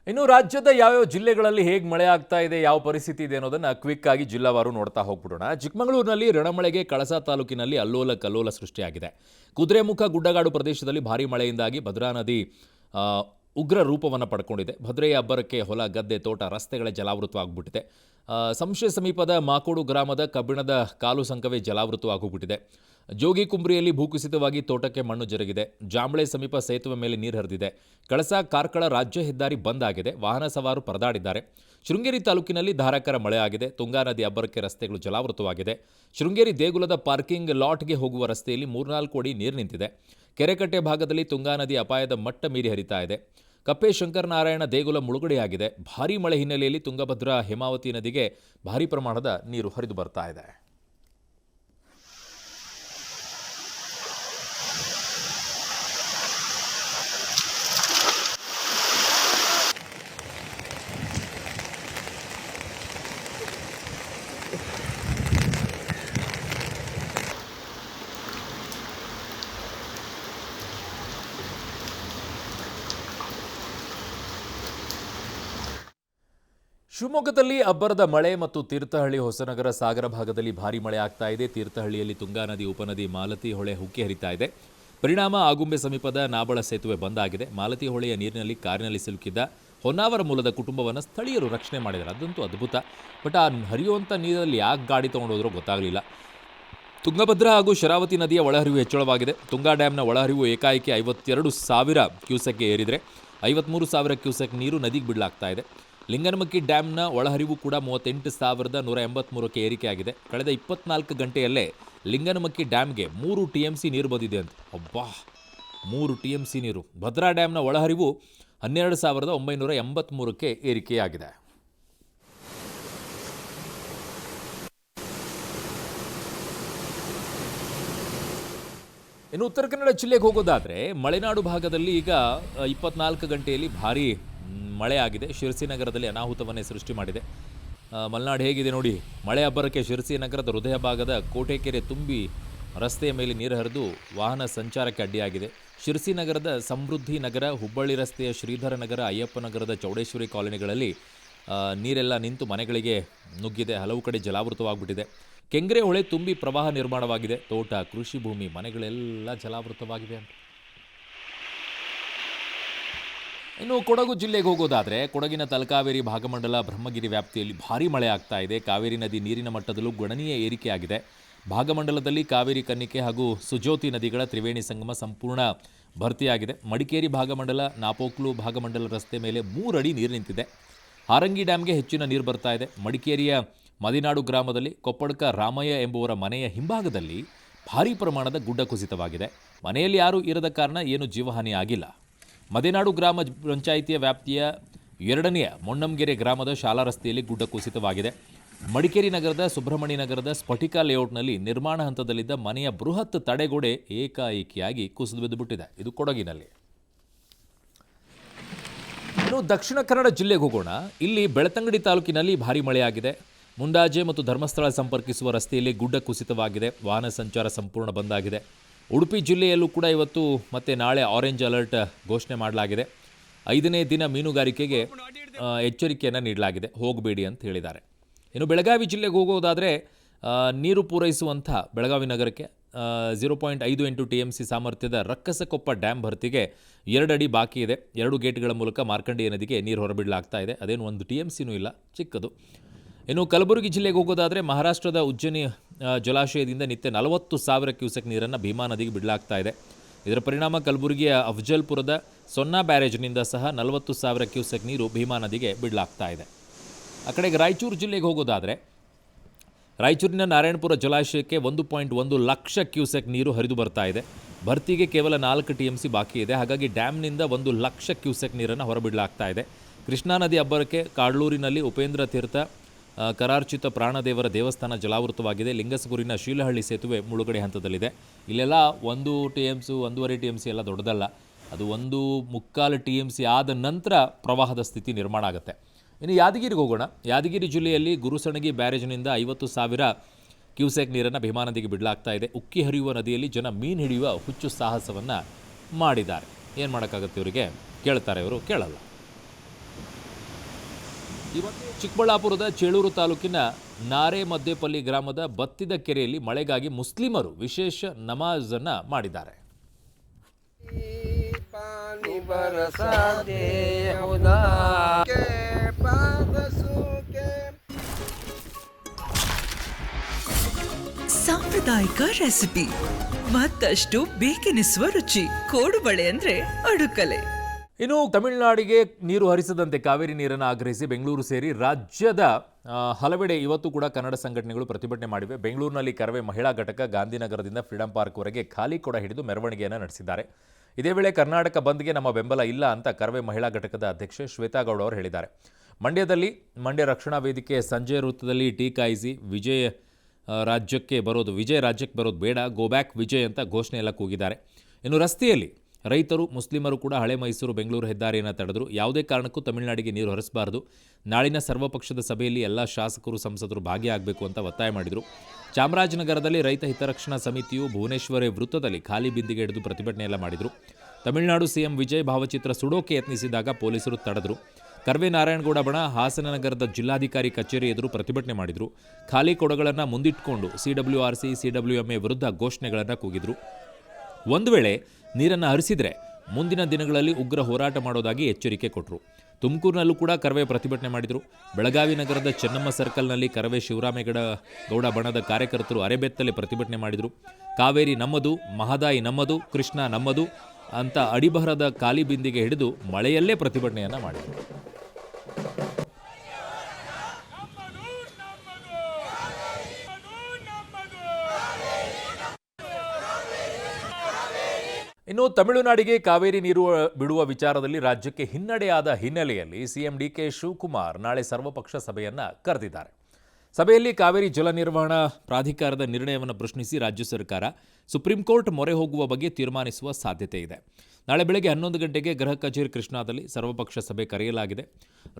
ಇನ್ನು ರಾಜ್ಯದ ಯಾವ್ಯಾವ ಜಿಲ್ಲೆಗಳಲ್ಲಿ ಹೇಗೆ ಮಳೆ ಆಗ್ತಾ ಇದೆ, ಯಾವ ಪರಿಸ್ಥಿತಿ ಇದೆ ಅನ್ನೋದನ್ನ ಕ್ವಿಕ್ ಆಗಿ ಜಿಲ್ಲಾವಾರು ನೋಡ್ತಾ ಹೋಗ್ಬಿಡೋಣ. ಚಿಕ್ಕಮಗಳೂರಿನಲ್ಲಿ ರಣಮಳೆಗೆ ಕಳಸಾ ತಾಲೂಕಿನಲ್ಲಿ ಅಲ್ಲೋಲ ಕಲ್ಲೋಲ ಸೃಷ್ಟಿಯಾಗಿದೆ. ಕುದುರೆಮುಖ ಗುಡ್ಡಗಾಡು ಪ್ರದೇಶದಲ್ಲಿ ಭಾರೀ ಮಳೆಯಿಂದಾಗಿ ಭದ್ರಾ ನದಿ ಉಗ್ರ ರೂಪವನ್ನು ಪಡ್ಕೊಂಡಿದೆ. ಭದ್ರೆಯ ಅಬ್ಬರಕ್ಕೆ ಹೊಲ, ಗದ್ದೆ, ತೋಟ, ರಸ್ತೆಗಳ ಜಲಾವೃತವಾಗ್ಬಿಟ್ಟಿದೆ. ಸಂಶಯ ಸಮೀಪದ ಮಾಕೋಡು ಗ್ರಾಮದ ಕಬ್ಬಿಣದ ಕಾಲು ಸಂಕವೇ ಜಲಾವೃತವಾಗೋಗ್ಬಿಟ್ಟಿದೆ. ಜೋಗಿ ಕುಂಬ್ರಿಯಲ್ಲಿ ಭೂಕುಸಿತವಾಗಿ ತೋಟಕ್ಕೆ ಮಣ್ಣು ಜರುಗಿದೆ. ಜಾಂಬಳೆ ಸಮೀಪ ಸೇತುವೆ ಮೇಲೆ ನೀರು ಹರಿದಿದೆ. ಕಳಸಾ ಕಾರ್ಕಳ ರಾಜ್ಯ ಹೆದ್ದಾರಿ ಬಂದ್ ಆಗಿದೆ. ವಾಹನ ಸವಾರರು ಪರದಾಡಿದ್ದಾರೆ. ಶೃಂಗೇರಿ ತಾಲೂಕಿನಲ್ಲಿ ಧಾರಾಕಾರ ಮಳೆ ಆಗಿದೆ. ತುಂಗಾ ನದಿ ಅಬ್ಬರಕ್ಕೆ ರಸ್ತೆಗಳು ಜಲಾವೃತವಾಗಿದೆ. ಶೃಂಗೇರಿ ದೇಗುಲದ ಪಾರ್ಕಿಂಗ್ ಲಾಟ್ಗೆ ಹೋಗುವ ರಸ್ತೆಯಲ್ಲಿ 3-4 ಅಡಿ ನೀರು ನಿಂತಿದೆ. ಕೆರೆಕಟ್ಟೆ ಭಾಗದಲ್ಲಿ ತುಂಗಾ ನದಿ ಅಪಾಯದ ಮಟ್ಟ ಮೀರಿ ಹರಿತಾ ಇದೆ. ಕಪ್ಪೆ ಶಂಕರನಾರಾಯಣ ದೇಗುಲ ಮುಳುಗಡೆಯಾಗಿದೆ. ಭಾರೀ ಮಳೆ ಹಿನ್ನೆಲೆಯಲ್ಲಿ ತುಂಗಭದ್ರಾ ಹೇಮಾವತಿ ನದಿಗೆ ಭಾರೀ ಪ್ರಮಾಣದ ನೀರು ಹರಿದು ಬರ್ತಾ ಇದೆ. ಶಿವಮೊಗ್ಗದಲ್ಲಿ ಅಬ್ಬರದ ಮಳೆ ಮತ್ತು ತೀರ್ಥಹಳ್ಳಿ, ಹೊಸನಗರ, ಸಾಗರ ಭಾಗದಲ್ಲಿ ಭಾರೀ ಮಳೆ ಆಗ್ತಾ ಇದೆ. ತೀರ್ಥಹಳ್ಳಿಯಲ್ಲಿ ತುಂಗಾ ನದಿ ಉಪನದಿ ಮಾಲತಿ ಹೊಳೆ ಉಕ್ಕಿ ಹರಿತಾ ಇದೆ. ಪರಿಣಾಮ ಆಗುಂಬೆ ಸಮೀಪದ ನಾಬಳ ಸೇತುವೆ ಬಂದ್ ಆಗಿದೆ. ಮಾಲತಿ ಹೊಳೆಯ ನೀರಿನಲ್ಲಿ ಕಾರಿನಲ್ಲಿ ಸಿಲುಕಿದ್ದ ಹೊನ್ನಾವರ ಮೂಲದ ಕುಟುಂಬವನ್ನು ಸ್ಥಳೀಯರು ರಕ್ಷಣೆ ಮಾಡಿದ್ದಾರೆ. ಅದಂತೂ ಅದ್ಭುತ. ಬಟ್ ಆ ಹರಿಯುವಂಥ ನೀರಲ್ಲಿ ಯಾಕೆ ಗಾಡಿ ತೊಗೊಂಡೋದ್ರೂ ಗೊತ್ತಾಗಲಿಲ್ಲ. ತುಂಗಭದ್ರಾ ಹಾಗೂ ಶರಾವತಿ ನದಿಯ ಒಳಹರಿವು ಹೆಚ್ಚಳವಾಗಿದೆ. ತುಂಗಾ ಡ್ಯಾಂನ ಒಳಹರಿವು ಏಕಾಏಕಿ 52,000 ಕ್ಯೂಸೆಕ್ಗೆ ಏರಿದರೆ 53,000 ಕ್ಯೂಸೆಕ್ ನೀರು ನದಿಗೆ ಬಿಡಲಾಗ್ತಾ ಇದೆ. ಲಿಂಗನಮಕ್ಕಿ ಡ್ಯಾಂನ ಒಳಹರಿವು ಕೂಡ 38,183ಕ್ಕೆ ಏರಿಕೆಯಾಗಿದೆ. ಕಳೆದ 24 ಗಂಟೆಯಲ್ಲೇ ಲಿಂಗನಮಕ್ಕಿ ಡ್ಯಾಂಗೆ 3 TMC ನೀರು ಬಂದಿದೆ ಅಂತ. ಅಬ್ಬಾ, 3 TMC ನೀರು. ಭದ್ರಾ ಡ್ಯಾಂನ ಒಳಹರಿವು 12,983ಕ್ಕೆ ಏರಿಕೆಯಾಗಿದೆ. ಇನ್ನು ಉತ್ತರ ಕನ್ನಡ ಜಿಲ್ಲೆಗೆ ಹೋಗೋದಾದರೆ ಮಲೆನಾಡು ಭಾಗದಲ್ಲಿ ಈಗ 24 ಗಂಟೆಯಲ್ಲಿ ಭಾರೀ ಮಳೆ ಆಗಿದೆ. ಶಿರಸಿ ನಗರದಲ್ಲಿ ಅನಾಹುತವನ್ನೇ ಸೃಷ್ಟಿ ಮಾಡಿದೆ. ಮಲೆನಾಡು ಹೇಗಿದೆ ನೋಡಿ. ಮಳೆ ಅಬ್ಬರಕ್ಕೆ ಶಿರಸಿ ನಗರದ ಹೃದಯ ಭಾಗದ ಕೋಟೆಕೆರೆ ತುಂಬಿ ರಸ್ತೆಯ ಮೇಲೆ ನೀರು ಹರಿದು ವಾಹನ ಸಂಚಾರಕ್ಕೆ ಅಡ್ಡಿಯಾಗಿದೆ. ಶಿರಸಿ ನಗರದ ಸಮೃದ್ಧಿ ನಗರ, ಹುಬ್ಬಳ್ಳಿ ರಸ್ತೆಯ ಶ್ರೀಧರ ನಗರ, ಅಯ್ಯಪ್ಪ ನಗರದ ಚೌಡೇಶ್ವರಿ ಕಾಲೋನಿಗಳಲ್ಲಿ ನೀರೆಲ್ಲ ನಿಂತು ಮನೆಗಳಿಗೆ ನುಗ್ಗಿದೆ. ಹಲವು ಕಡೆ ಜಲಾವೃತವಾಗ್ಬಿಟ್ಟಿದೆ. ಕೆಂಗ್ರೆ ಹೊಳೆ ತುಂಬಿ ಪ್ರವಾಹ ನಿರ್ಮಾಣವಾಗಿದೆ. ತೋಟ, ಕೃಷಿ ಭೂಮಿ, ಮನೆಗಳೆಲ್ಲ ಜಲಾವೃತವಾಗಿವೆ ಅಂತ. ಇನ್ನು ಕೊಡಗು ಜಿಲ್ಲೆಗೆ ಹೋಗೋದಾದರೆ ಕೊಡಗಿನ ತಲಕಾವೇರಿ, ಭಾಗಮಂಡಲ, ಬ್ರಹ್ಮಗಿರಿ ವ್ಯಾಪ್ತಿಯಲ್ಲಿ ಭಾರೀ ಮಳೆ ಆಗ್ತಾ ಇದೆ. ಕಾವೇರಿ ನದಿ ನೀರಿನ ಮಟ್ಟದಲ್ಲೂ ಗಣನೀಯ ಏರಿಕೆಯಾಗಿದೆ. ಭಾಗಮಂಡಲದಲ್ಲಿ ಕಾವೇರಿ, ಕನ್ನಿಕೆ ಹಾಗೂ ಸುಜೋತಿ ನದಿಗಳ ತ್ರಿವೇಣಿ ಸಂಗಮ ಸಂಪೂರ್ಣ ಭರ್ತಿಯಾಗಿದೆ. ಮಡಿಕೇರಿ ಭಾಗಮಂಡಲ, ನಾಪೋಕ್ಲು ಭಾಗಮಂಡಲ ರಸ್ತೆ ಮೇಲೆ 3 ಅಡಿ ನೀರು ನಿಂತಿದೆ. ಹಾರಂಗಿ ಡ್ಯಾಂಗೆ ಹೆಚ್ಚಿನ ನೀರು ಬರ್ತಾ ಇದೆ. ಮಡಿಕೇರಿಯ ಮದಿನಾಡು ಗ್ರಾಮದಲ್ಲಿ ಕೊಪ್ಪಡ್ಕ ರಾಮಯ್ಯ ಎಂಬುವರ ಮನೆಯ ಹಿಂಭಾಗದಲ್ಲಿ ಭಾರೀ ಪ್ರಮಾಣದ ಗುಡ್ಡ ಕುಸಿತವಾಗಿದೆ. ಮನೆಯಲ್ಲಿ ಯಾರೂ ಇರದ ಕಾರಣ ಏನು ಜೀವಹಾನಿ ಆಗಿಲ್ಲ. ಮದೆನಾಡು ಗ್ರಾಮ ಪಂಚಾಯಿತಿಯ ವ್ಯಾಪ್ತಿಯ 2ನೇ ಮೊಣ್ಣಂಗೆರೆ ಗ್ರಾಮದ ಶಾಲಾ ರಸ್ತೆಯಲ್ಲಿ ಗುಡ್ಡ ಕುಸಿತವಾಗಿದೆ. ಮಡಿಕೇರಿ ನಗರದ ಸುಬ್ರಹ್ಮಣ್ಯ ನಗರದ ಸ್ಫಟಿಕ ಲೇಔಟ್ನಲ್ಲಿ ನಿರ್ಮಾಣ ಹಂತದಲ್ಲಿದ್ದ ಮನೆಯ ಬೃಹತ್ ತಡೆಗೋಡೆ ಏಕಾಏಕಿಯಾಗಿ ಕುಸಿದು ಬಿದ್ದುಬಿಟ್ಟಿದೆ. ಇದು ಕೊಡಗಿನಲ್ಲಿ. ಇನ್ನು ದಕ್ಷಿಣ ಕನ್ನಡ ಜಿಲ್ಲೆಗೆ ಹೋಗೋಣ. ಇಲ್ಲಿ ಬೆಳ್ತಂಗಡಿ ತಾಲೂಕಿನಲ್ಲಿ ಭಾರೀ ಮಳೆಯಾಗಿದೆ. ಮುಂಡಾಜೆ ಮತ್ತು ಧರ್ಮಸ್ಥಳ ಸಂಪರ್ಕಿಸುವ ರಸ್ತೆಯಲ್ಲಿ ಗುಡ್ಡ ಕುಸಿತವಾಗಿದೆ. ವಾಹನ ಸಂಚಾರ ಸಂಪೂರ್ಣ ಬಂದಾಗಿದೆ. ಉಡುಪಿ ಜಿಲ್ಲೆಯಲ್ಲೂ ಕೂಡ ಇವತ್ತು ಮತ್ತು ನಾಳೆ ಆರೆಂಜ್ ಅಲರ್ಟ್ ಘೋಷಣೆ ಮಾಡಲಾಗಿದೆ. 5ನೇ ದಿನ ಮೀನುಗಾರಿಕೆಗೆ ಎಚ್ಚರಿಕೆಯನ್ನು ನೀಡಲಾಗಿದೆ, ಹೋಗಬೇಡಿ ಅಂತ ಹೇಳಿದ್ದಾರೆ. ಇನ್ನು ಬೆಳಗಾವಿ ಜಿಲ್ಲೆಗೆ ಹೋಗೋದಾದರೆ ನೀರು ಪೂರೈಸುವಂಥ ಬೆಳಗಾವಿ ನಗರಕ್ಕೆ 0.58 TMC ಸಾಮರ್ಥ್ಯದ ರಕ್ಕಸಕೊಪ್ಪ ಡ್ಯಾಮ್ ಭರ್ತಿಗೆ 2 ಅಡಿ ಬಾಕಿ ಇದೆ. 2 ಗೇಟ್ಗಳ ಮೂಲಕ ಮಾರ್ಕಂಡೇಯ ನದಿಗೆ ನೀರು ಹೊರಬಿಡಲಾಗ್ತಾ ಇದೆ. ಅದೇನು 1 TMCನೂ ಇಲ್ಲ, ಚಿಕ್ಕದು. ಇನ್ನು ಕಲಬುರಗಿ ಜಿಲ್ಲೆಗೆ ಹೋಗೋದಾದರೆ ಮಹಾರಾಷ್ಟ್ರದ ಉಜ್ಜನಿ ಜಲಾಶಯದಿಂದ ನಿತ್ಯ 40,000 ಕ್ಯೂಸೆಕ್ ನೀರನ್ನು ಭೀಮಾ ನದಿಗೆ ಬಿಡಲಾಗ್ತಾ ಇದೆ. ಇದರ ಪರಿಣಾಮ ಕಲಬುರಗಿಯ ಅಫಜಲ್ಪುರದ ಸೊನ್ನಾ ಬ್ಯಾರೇಜ್ನಿಂದ ಸಹ 40,000 ಕ್ಯೂಸೆಕ್ ನೀರು ಭೀಮಾ ನದಿಗೆ ಬಿಡಲಾಗ್ತಾ ಇದೆ. ಆ ಕಡೆಗೆ ರಾಯಚೂರು ಜಿಲ್ಲೆಗೆ ಹೋಗೋದಾದರೆ ರಾಯಚೂರಿನ ನಾರಾಯಣಪುರ ಜಲಾಶಯಕ್ಕೆ 1.1 ಲಕ್ಷ ಕ್ಯೂಸೆಕ್ ನೀರು ಹರಿದು ಬರ್ತಾ ಇದೆ. ಭರ್ತಿಗೆ ಕೇವಲ 4 TMC ಬಾಕಿ ಇದೆ. ಹಾಗಾಗಿ ಡ್ಯಾಮ್ನಿಂದ 1 ಲಕ್ಷ ಕ್ಯೂಸೆಕ್ ನೀರನ್ನು ಹೊರಬಿಡಲಾಗ್ತಾ ಇದೆ. ಕೃಷ್ಣಾ ನದಿ ಅಬ್ಬರಕ್ಕೆ ಕಾಡ್ಲೂರಿನಲ್ಲಿ ಉಪೇಂದ್ರ ತೀರ್ಥ ಕರಾರ್ಚಿತ ಪ್ರಾಣದೇವರ ದೇವಸ್ಥಾನ ಜಲಾವೃತವಾಗಿದೆ. ಲಿಂಗಸಗೂರಿನ ಶೀಲಹಳ್ಳಿ ಸೇತುವೆ ಮುಳುಗಡೆ ಹಂತದಲ್ಲಿದೆ. ಇಲ್ಲೆಲ್ಲ 1 TMC 1.5 TMC ಎಲ್ಲ ದೊಡ್ಡದಲ್ಲ. ಅದು 1.25 TMC ಆದ ನಂತರ ಪ್ರವಾಹದ ಸ್ಥಿತಿ ನಿರ್ಮಾಣ ಆಗುತ್ತೆ. ಇನ್ನು ಯಾದಗಿರಿಗೆ ಹೋಗೋಣ. ಯಾದಗಿರಿ ಜಿಲ್ಲೆಯಲ್ಲಿ ಗುರುಸಣಗಿ ಬ್ಯಾರೇಜ್ನಿಂದ 50,000 ಕ್ಯೂಸೆಕ್ ನೀರನ್ನು ಭೀಮಾ ನದಿಗೆ ಬಿಡಲಾಗ್ತಾ ಇದೆ. ಉಕ್ಕಿ ಹರಿಯುವ ನದಿಯಲ್ಲಿ ಜನ ಮೀನು ಹಿಡಿಯುವ ಹುಚ್ಚು ಸಾಹಸವನ್ನು ಮಾಡಿದ್ದಾರೆ. ಏನು ಮಾಡೋಕ್ಕಾಗುತ್ತೆ ಇವರಿಗೆ? ಕೇಳ್ತಾರೆ ಇವರು? ಕೇಳಲ್ಲ. ಇವತ್ತು ಚಿಕ್ಕಬಳ್ಳಾಪುರದ ಚೇಳೂರು ತಾಲೂಕಿನ ನಾರೆ ಮದ್ದೇಪಲ್ಲಿ ಗ್ರಾಮದ ಬತ್ತಿದ ಕೆರೆಯಲ್ಲಿ ಮಳೆಗಾಗಿ ಮುಸ್ಲಿಮರು ವಿಶೇಷ ನಮಾಜ್ ಅನ್ನು ಮಾಡಿದ್ದಾರೆ. ಸಾಂಪ್ರದಾಯಿಕ ರೆಸಿಪಿ, ಮತ್ತಷ್ಟು ಬೇಕೆನಿಸುವ ರುಚಿ. ಕೋಡುಬಳೆ ಅಂದ್ರೆ ಅಡುಕಲೆ. ಇನ್ನು ತಮಿಳುನಾಡಿಗೆ ನೀರು ಹರಿಸದಂತೆ ಕಾವೇರಿ ನೀರನ್ನು ಆಗ್ರಹಿಸಿ ಬೆಂಗಳೂರು ಸೇರಿ ರಾಜ್ಯದ ಹಲವೆಡೆ ಇವತ್ತು ಕೂಡ ಕನ್ನಡ ಸಂಘಟನೆಗಳು ಪ್ರತಿಭಟನೆ ಮಾಡಿವೆ. ಬೆಂಗಳೂರಿನಲ್ಲಿ ಕರವೇ ಮಹಿಳಾ ಘಟಕ ಗಾಂಧಿನಗರದಿಂದ ಫ್ರೀಡಂ ಪಾರ್ಕ್ವರೆಗೆ ಖಾಲಿ ಕೊಡ ಹಿಡಿದು ಮೆರವಣಿಗೆಯನ್ನು ನಡೆಸಿದ್ದಾರೆ. ಇದೇ ವೇಳೆ ಕರ್ನಾಟಕ ಬಂದ್ಗೆ ನಮ್ಮ ಬೆಂಬಲ ಇಲ್ಲ ಅಂತ ಕರವೇ ಮಹಿಳಾ ಘಟಕದ ಅಧ್ಯಕ್ಷೆ ಶ್ವೇತಾಗೌಡ ಅವರು ಹೇಳಿದ್ದಾರೆ. ಮಂಡ್ಯ ರಕ್ಷಣಾ ವೇದಿಕೆ ಸಂಜೆ ವೃತ್ತದಲ್ಲಿ ಟೀ ಕಾಯಿಸಿ ವಿಜಯ ರಾಜ್ಯಕ್ಕೆ ಬರೋದು ಬೇಡ, ಗೋ ಬ್ಯಾಕ್ ವಿಜಯ್ ಅಂತ ಘೋಷಣೆ ಎಲ್ಲ ಕೂಗಿದ್ದಾರೆ. ಇನ್ನು ರಸ್ತೆಯಲ್ಲಿ ರೈತರು, ಮುಸ್ಲಿಮರು ಕೂಡ ಹಳೆ ಮೈಸೂರು ಬೆಂಗಳೂರು ಹೆದ್ದಾರಿಯನ್ನು ತಡೆದರು. ಯಾವುದೇ ಕಾರಣಕ್ಕೂ ತಮಿಳುನಾಡಿಗೆ ನೀರು ಹರಿಸಬಾರದು, ನಾಳಿನ ಸರ್ವಪಕ್ಷದ ಸಭೆಯಲ್ಲಿ ಎಲ್ಲ ಶಾಸಕರು, ಸಂಸದರು ಭಾಗಿಯಾಗಬೇಕು ಅಂತ ಒತ್ತಾಯ ಮಾಡಿದರು. ಚಾಮರಾಜನಗರದಲ್ಲಿ ರೈತ ಹಿತರಕ್ಷಣಾ ಸಮಿತಿಯು ಭುವನೇಶ್ವರಿ ವೃತ್ತದಲ್ಲಿ ಖಾಲಿ ಬಿಂದಿಗೆ ಹಿಡಿದು ಪ್ರತಿಭಟನೆಯೆಲ್ಲ ಮಾಡಿದರು. ತಮಿಳುನಾಡು ಸಿಎಂ ವಿಜಯ್ ಭಾವಚಿತ್ರ ಸುಡೋಕೆ ಯತ್ನಿಸಿದಾಗ ಪೊಲೀಸರು ತಡೆದರು. ಕರ್ವೆ ನಾರಾಯಣಗೌಡ ಬಣ ಹಾಸನನಗರದ ಜಿಲ್ಲಾಧಿಕಾರಿ ಕಚೇರಿ ಎದುರು ಪ್ರತಿಭಟನೆ ಮಾಡಿದರು. ಖಾಲಿ ಕೊಡಗಳನ್ನು ಮುಂದಿಟ್ಟುಕೊಂಡು CWRC, CWMA ವಿರುದ್ಧ ಘೋಷಣೆಗಳನ್ನು ಕೂಗಿದರು. ಒಂದು ವೇಳೆ ನೀರನ್ನು ಹರಿಸಿದರೆ ಮುಂದಿನ ದಿನಗಳಲ್ಲಿ ಉಗ್ರ ಹೋರಾಟ ಮಾಡೋದಾಗಿ ಎಚ್ಚರಿಕೆ ಕೊಟ್ಟರು. ತುಮಕೂರಿನಲ್ಲೂ ಕೂಡ ಕರವೇ ಪ್ರತಿಭಟನೆ ಮಾಡಿದರು. ಬೆಳಗಾವಿ ನಗರದ ಚೆನ್ನಮ್ಮ ಸರ್ಕಲ್ನಲ್ಲಿ ಕರವೇ ಶಿವರಾಮೇಗೌಡ ಬಣದ ಕಾರ್ಯಕರ್ತರು ಅರೆಬೆತ್ತಲೆ ಪ್ರತಿಭಟನೆ ಮಾಡಿದರು. ಕಾವೇರಿ ನಮ್ಮದು, ಮಹದಾಯಿ ನಮ್ಮದು, ಕೃಷ್ಣ ನಮ್ಮದು ಅಂತ ಅಡಿಬರಹದ ಖಾಲಿ ಬಿಂದಿಗೆ ಹಿಡಿದು ಮಳೆಯಲ್ಲೇ ಪ್ರತಿಭಟನೆಯನ್ನು ಮಾಡಿದರು. ಇನ್ನು ತಮಿಳುನಾಡಿಗೆ ಕಾವೇರಿ ನೀರು ಬಿಡುವ ವಿಚಾರದಲ್ಲಿ ರಾಜ್ಯಕ್ಕೆ ಹಿನ್ನಡೆಯಾದ ಹಿನ್ನೆಲೆಯಲ್ಲಿ ಸಿಎಂ DK ಶಿವಕುಮಾರ್ ನಾಳೆ ಸರ್ವಪಕ್ಷ ಸಭೆಯನ್ನು ಕರೆದಿದ್ದಾರೆ. ಸಭೆಯಲ್ಲಿ ಕಾವೇರಿ ಜಲ ನಿರ್ವಹಣಾ ಪ್ರಾಧಿಕಾರದ ನಿರ್ಣಯವನ್ನು ಪ್ರಶ್ನಿಸಿ ರಾಜ್ಯ ಸರ್ಕಾರ ಸುಪ್ರೀಂ ಕೋರ್ಟ್ ಮೊರೆ ಹೋಗುವ ಬಗ್ಗೆ ತೀರ್ಮಾನಿಸುವ ಸಾಧ್ಯತೆ ಇದೆ. ನಾಳೆ ಬೆಳಗ್ಗೆ 11 ಗಂಟೆಗೆ ಗೃಹ ಕಚೇರಿ ಕೃಷ್ಣಾದಲ್ಲಿ ಸರ್ವಪಕ್ಷ ಸಭೆ ಕರೆಯಲಾಗಿದೆ.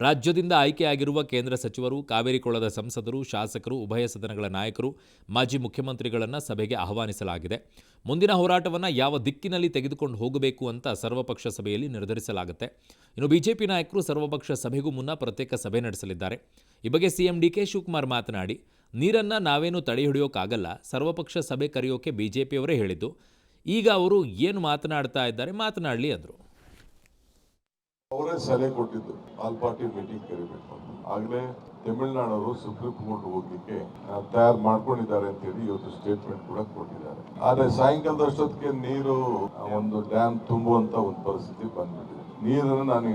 ರಾಜ್ಯದಿಂದ ಆಯ್ಕೆಯಾಗಿರುವ ಕೇಂದ್ರ ಸಚಿವರು, ಕಾವೇರಿ ಕೊಳ್ಳದ ಸಂಸದರು, ಶಾಸಕರು, ಉಭಯ ಸದನಗಳ ನಾಯಕರು, ಮಾಜಿ ಮುಖ್ಯಮಂತ್ರಿಗಳನ್ನು ಸಭೆಗೆ ಆಹ್ವಾನಿಸಲಾಗಿದೆ. ಮುಂದಿನ ಹೋರಾಟವನ್ನು ಯಾವ ದಿಕ್ಕಿನಲ್ಲಿ ತೆಗೆದುಕೊಂಡು ಹೋಗಬೇಕು ಅಂತ ಸರ್ವಪಕ್ಷ ಸಭೆಯಲ್ಲಿ ನಿರ್ಧರಿಸಲಾಗುತ್ತೆ. ಇನ್ನು ಬಿಜೆಪಿ ನಾಯಕರು ಸರ್ವಪಕ್ಷ ಸಭೆಗೂ ಮುನ್ನ ಪ್ರತ್ಯೇಕ ಸಭೆ ನಡೆಸಲಿದ್ದಾರೆ. ಈ ಬಗ್ಗೆ ಸಿಎಂ DK ಶಿವಕುಮಾರ್ ಮಾತನಾಡಿ, ನೀರನ್ನು ನಾವೇನು ತಡೆ ಹಿಡಿಯೋಕ್ಕಾಗಲ್ಲ, ಸರ್ವಪಕ್ಷ ಸಭೆ ಕರೆಯೋಕೆ ಬಿಜೆಪಿಯವರೇ ಹೇಳಿದ್ದು. ಈಗ ಅವರು ಏನು ಮಾತನಾಡ್ತಾ ಇದ್ದಾರೆ ಮಾತನಾಡಲಿ ಅಂದರು. ಅವರೇ ಸಲಹೆ ಕೊಟ್ಟಿದ್ದು ಆಲ್ ಪಾರ್ಟಿ ಮೀಟಿಂಗ್ ಕರಿಬೇಕು ಅಂತ. ಆಗಲೇ ತಮಿಳುನಾಡವರು ಸುಪ್ರೀಂ ಕೋರ್ಟ್ ಹೋಗ್ಲಿಕ್ಕೆ ತಯಾರು ಮಾಡ್ಕೊಂಡಿದ್ದಾರೆ ಅಂತ ಹೇಳಿ ಇವತ್ತು ಸ್ಟೇಟ್ಮೆಂಟ್ ಕೂಡ ಕೊಟ್ಟಿದ್ದಾರೆ. ಆದ್ರೆ ಸಾಯಂಕಾಲದಷ್ಟೊತ್ತಿಗೆ ನೀರು ಒಂದು ಡ್ಯಾಮ್ ತುಂಬುವಂತ ಒಂದು ಪರಿಸ್ಥಿತಿ ಬಂದ್ಬಿಟ್ಟಿದೆ. ನೀರನ್ನು ನಾನು